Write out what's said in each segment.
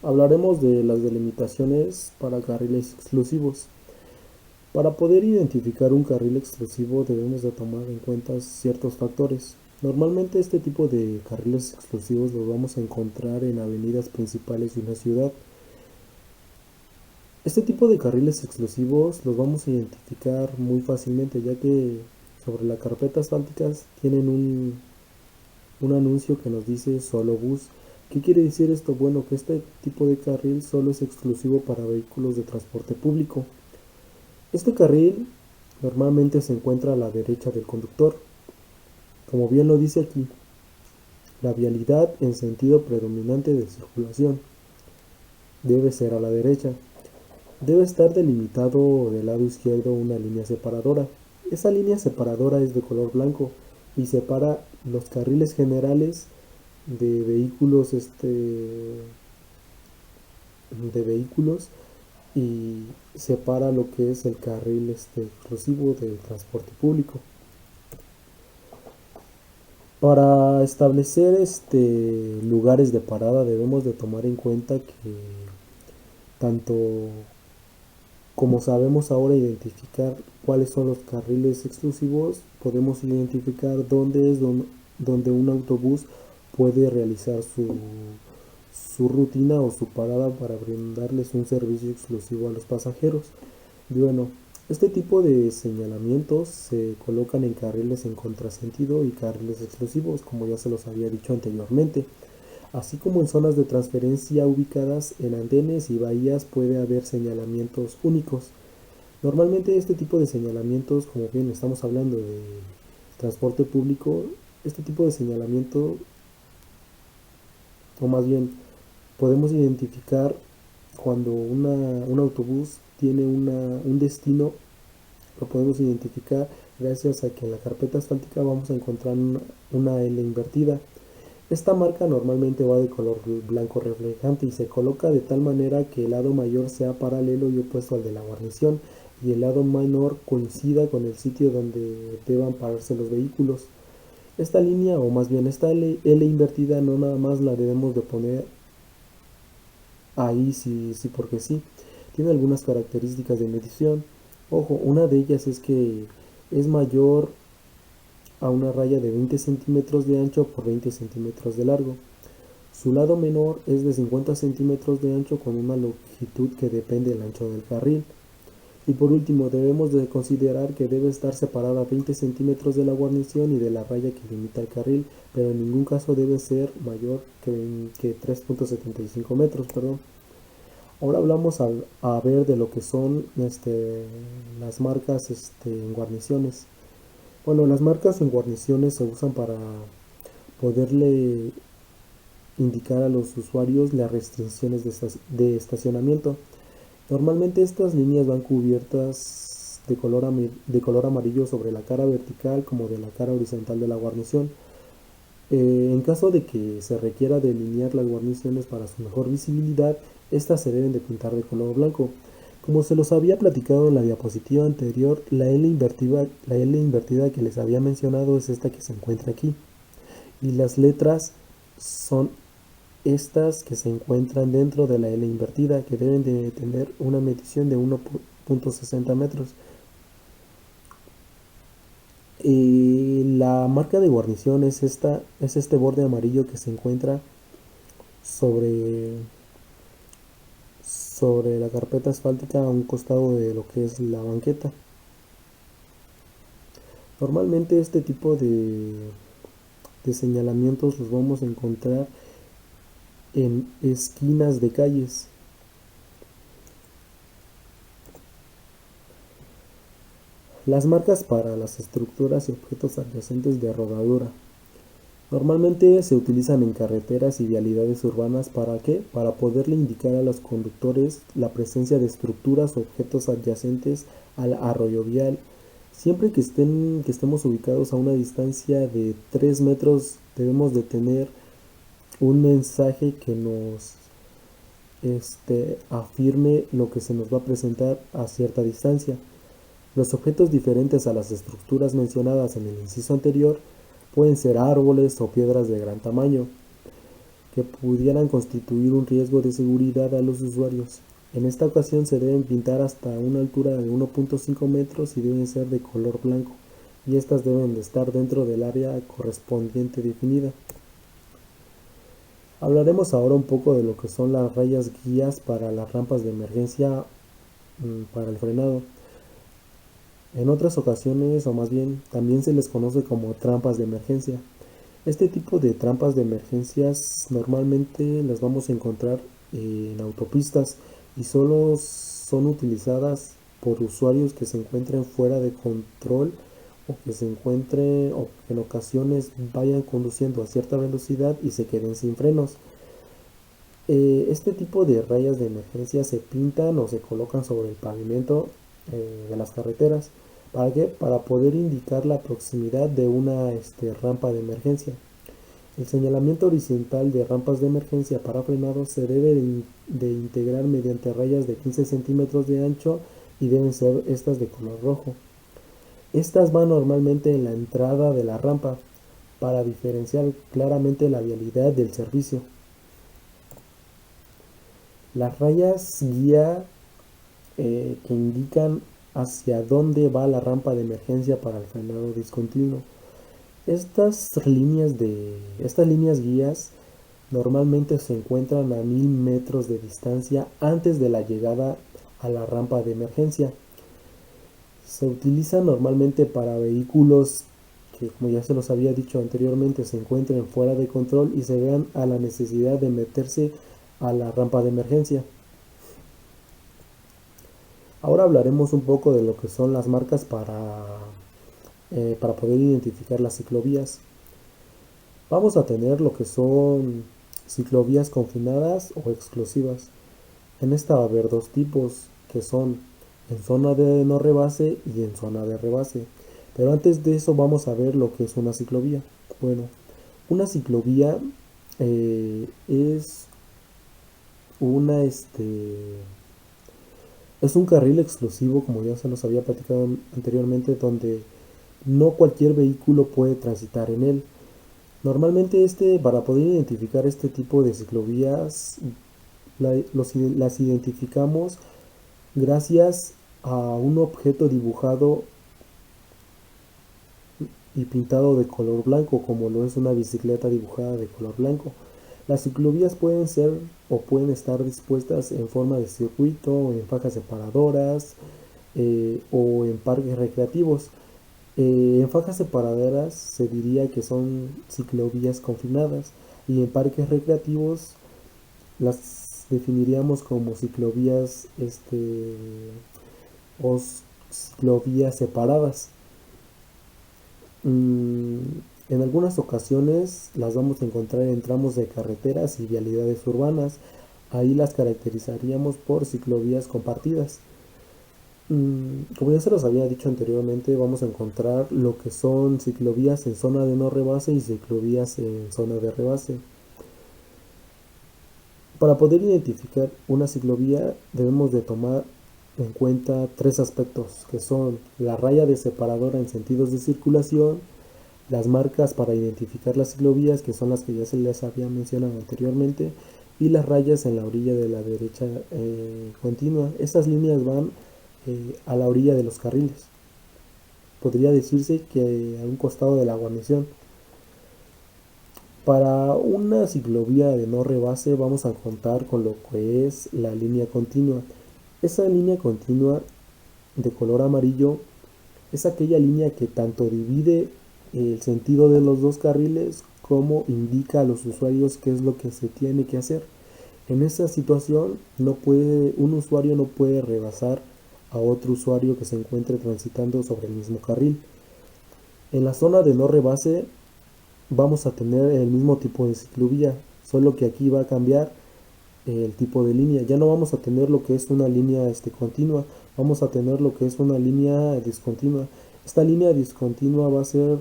Hablaremos de las delimitaciones para carriles exclusivos. Para poder identificar un carril exclusivo debemos de tomar en cuenta ciertos factores. Normalmente este tipo de carriles exclusivos los vamos a encontrar en avenidas principales de una ciudad. Este tipo de carriles exclusivos los vamos a identificar muy fácilmente, ya que sobre la carpeta asfáltica tienen un anuncio que nos dice solo bus. ¿Qué quiere decir esto? Bueno, que este tipo de carril solo es exclusivo para vehículos de transporte público. Este carril normalmente se encuentra a la derecha del conductor. Como bien lo dice aquí, la vialidad en sentido predominante de circulación debe ser a la derecha. Debe estar delimitado del lado izquierdo una línea separadora. Esa línea separadora es de color blanco y separa los carriles generales de vehículos y separa lo que es el carril exclusivo de transporte público. Para establecer lugares de parada debemos de tomar en cuenta que tanto como sabemos ahora identificar cuáles son los carriles exclusivos, podemos identificar donde un autobús puede realizar su rutina o su parada para brindarles un servicio exclusivo a los pasajeros. Y bueno, este tipo de señalamientos se colocan en carriles en contrasentido y carriles exclusivos, como ya se los había dicho anteriormente. Así como en zonas de transferencia ubicadas en andenes y bahías puede haber señalamientos únicos. Normalmente este tipo de señalamientos, como bien estamos hablando de transporte público, este tipo de señalamiento, o más bien podemos identificar cuando un autobús tiene un destino, lo podemos identificar gracias a que en la carpeta asfáltica vamos a encontrar una L invertida. Esta marca normalmente va de color blanco reflejante y se coloca de tal manera que el lado mayor sea paralelo y opuesto al de la guarnición y el lado menor coincida con el sitio donde deban pararse los vehículos. Esta línea, o más bien esta L invertida, no nada más la debemos de poner ahí sí porque sí. Tiene algunas características de medición. Ojo, una de ellas es que es mayor a una raya de 20 centímetros de ancho por 20 centímetros de largo. Su lado menor es de 50 centímetros de ancho con una longitud que depende del ancho del carril. Y por último, debemos de considerar que debe estar separada 20 centímetros de la guarnición y de la raya que limita el carril, pero en ningún caso debe ser mayor que 3.75 metros. Perdón. Ahora hablamos a ver de lo que son las marcas en guarniciones. Bueno, las marcas en guarniciones se usan para poderle indicar a los usuarios las restricciones de estacionamiento. Normalmente estas líneas van cubiertas de color amarillo sobre la cara vertical como de la cara horizontal de la guarnición. En caso de que se requiera delinear las guarniciones para su mejor visibilidad, estas se deben de pintar de color blanco. Como se los había platicado en la diapositiva anterior, la L invertida que les había mencionado es esta que se encuentra aquí. Y las letras son estas que se encuentran dentro de la L invertida, que deben de tener una medición de 1.60 metros. La marca de guarnición es este borde amarillo que se encuentra sobre, sobre la carpeta asfáltica a un costado de lo que es la banqueta. Normalmente este tipo de señalamientos los vamos a encontrar en esquinas de calles. Las marcas para las estructuras y objetos adyacentes de rodadura. Normalmente se utilizan en carreteras y vialidades urbanas. ¿Para qué? Para poderle indicar a los conductores la presencia de estructuras o objetos adyacentes al arroyo vial. Siempre que estemos ubicados a una distancia de 3 metros debemos de tener un mensaje que nos afirme lo que se nos va a presentar a cierta distancia. Los objetos diferentes a las estructuras mencionadas en el inciso anterior pueden ser árboles o piedras de gran tamaño, que pudieran constituir un riesgo de seguridad a los usuarios. En esta ocasión se deben pintar hasta una altura de 1.5 metros y deben ser de color blanco, y estas deben de estar dentro del área correspondiente definida. Hablaremos ahora un poco de lo que son las rayas guías para las rampas de emergencia para el frenado. En otras ocasiones, o más bien, también se les conoce como trampas de emergencia. Este tipo de trampas de emergencias normalmente las vamos a encontrar en autopistas y solo son utilizadas por usuarios que se encuentren fuera de control o que se encuentren o que en ocasiones vayan conduciendo a cierta velocidad y se queden sin frenos. Este tipo de rayas de emergencia se pintan o se colocan sobre el pavimento de las carreteras. ¿Para qué? Para poder indicar la proximidad de una rampa de emergencia. El señalamiento horizontal de rampas de emergencia para frenado se debe de integrar mediante rayas de 15 centímetros de ancho y deben ser estas de color rojo. Estas van normalmente en la entrada de la rampa para diferenciar claramente la vialidad del servicio. Las rayas guía que indican hacia dónde va la rampa de emergencia para el frenado discontinuo. Estas líneas guías normalmente se encuentran a 1000 metros de distancia antes de la llegada a la rampa de emergencia. Se utilizan normalmente para vehículos que, como ya se los había dicho anteriormente, se encuentren fuera de control y se vean a la necesidad de meterse a la rampa de emergencia. Ahora hablaremos un poco de lo que son las marcas para poder identificar las ciclovías. Vamos a tener lo que son ciclovías confinadas o exclusivas. En esta va a haber dos tipos, que son en zona de no rebase y en zona de rebase. Pero antes de eso vamos a ver lo que es una ciclovía. Bueno, una ciclovía es una es un carril exclusivo, como ya se nos había platicado anteriormente, donde no cualquier vehículo puede transitar en él. Normalmente para poder identificar este tipo de ciclovías, las identificamos gracias a un objeto dibujado y pintado de color blanco, como lo es una bicicleta dibujada de color blanco. Las ciclovías pueden ser o pueden estar dispuestas en forma de circuito, en fajas separadoras o en parques recreativos. En fajas separadoras se diría que son ciclovías confinadas y en parques recreativos las definiríamos como ciclovías o ciclovías separadas. En algunas ocasiones las vamos a encontrar en tramos de carreteras y vialidades urbanas. Ahí las caracterizaríamos por ciclovías compartidas. Como ya se los había dicho anteriormente, vamos a encontrar lo que son ciclovías en zona de no rebase y ciclovías en zona de rebase. Para poder identificar una ciclovía debemos de tomar en cuenta tres aspectos, que son la raya de separadora en sentidos de circulación, las marcas para identificar las ciclovías, que son las que ya se les había mencionado anteriormente, y las rayas en la orilla de la derecha continua. Estas líneas van a la orilla de los carriles. Podría decirse que a un costado de la guarnición. Para una ciclovía de no rebase vamos a contar con lo que es la línea continua. Esa línea continua de color amarillo es aquella línea que tanto divide el sentido de los dos carriles como indica a los usuarios qué es lo que se tiene que hacer. En esa situación un usuario no puede rebasar a otro usuario que se encuentre transitando sobre el mismo carril. En la zona de no rebase vamos a tener el mismo tipo de ciclovía, solo que aquí va a cambiar el tipo de línea. Ya no vamos a tener lo que es una línea continua, vamos a tener lo que es una línea discontinua. Esta línea discontinua va a ser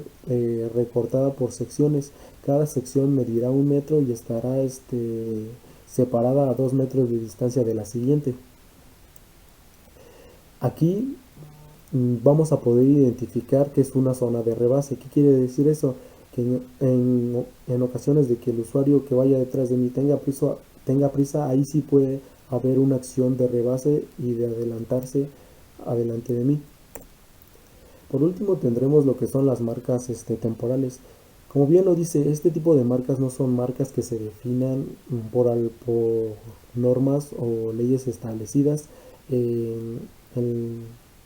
recortada por secciones. Cada sección medirá 1 metro y estará separada a 2 metros de distancia de la siguiente. Aquí vamos a poder identificar que es una zona de rebase. ¿Qué quiere decir eso? que en ocasiones de que el usuario que vaya detrás de mí tenga prisa, ahí sí puede haber una acción de rebase y de adelantarse adelante de mí. Por último tendremos lo que son las marcas temporales. Como bien lo dice, este tipo de marcas no son marcas que se definan por normas o leyes establecidas en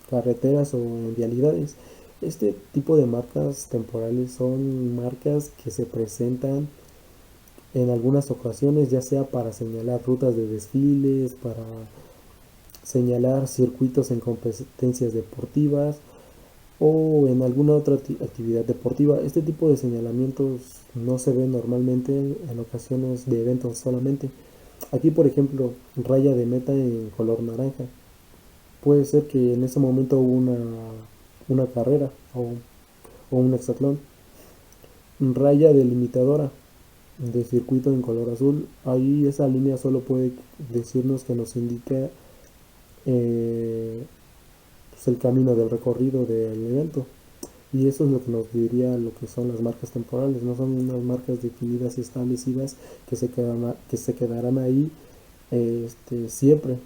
carreteras o en vialidades. Este tipo de marcas temporales son marcas que se presentan en algunas ocasiones, ya sea para señalar rutas de desfiles, para señalar circuitos en competencias deportivas o en alguna otra actividad deportiva. Este tipo de señalamientos no se ven normalmente en ocasiones de eventos solamente. Aquí, por ejemplo, raya de meta en color naranja. Puede ser que en ese momento hubo una carrera o un hexatlón. Raya delimitadora de circuito en color azul. Ahí esa línea solo puede decirnos que nos indica eh, pues el camino del recorrido del evento. Y eso es lo que nos diría lo que son las marcas temporales. No son unas marcas definidas y establecidas que se quedarán ahí siempre.